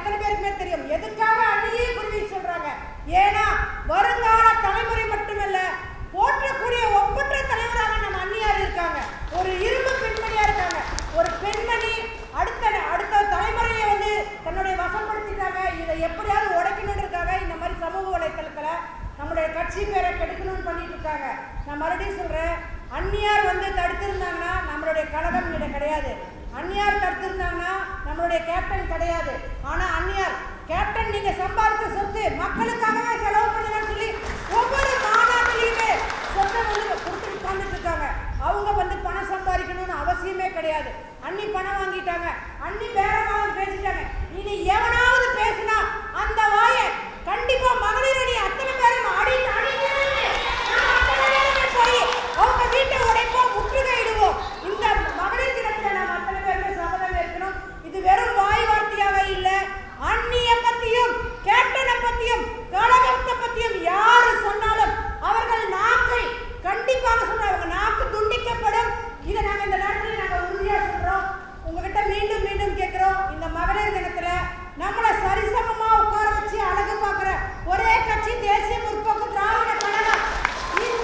எத்தனை பேருக்குமே தெரியும். எதுக்காக அன்னியே குருவி சொல்றாங்க? ஏன்னா வருங்கால தலைமுறை மட்டுமல்ல, போற்றக்கூடிய ஒப்பற்ற தலைவராக நம்ம அன்னியார் இருக்காங்க. ஒரு இரும்பு பெண்மணியா இருக்காங்க. ஒரு பெண்மணி அடுத்த தலைமுறையை வந்து தன்னுடைய வசப்படுத்திட்டாங்க. இதை எப்படியாவது உடைக்கணுன்றதுக்காக இந்த மாதிரி சமூக வலைத்தளத்துல நம்முடைய கட்சி பேரை கெடுக்கணும்னு பண்ணிட்டு இருக்காங்க. நான் மறுபடியும் சொல்றேன், அன்னியார் வந்து தடுத்திருந்தாங்கன்னா நம்மளுடைய கழகம் இட கிடையாது. அன்னியார் தடுத்திருந்தாங்கன்னா நம்மளுடைய கேப்டன் கிடையாது. ஆனா அன்னியார் கேப்டன் நீங்க சம்பாதித்த சொத்து மக்களுக்காகவே செலவு பண்ணுங்கன்னு சொல்லி ஒவ்வொரு மாநாட்டிலையுமே சொத்தை வந்து கொடுத்துட்டு உட்கார்ந்துட்டு இருக்காங்க. அவங்க வந்து பணம் சம்பாதிக்கணும்னு அவசியமே கிடையாது. அன்னி பணம் வாங்கிட்டாங்க,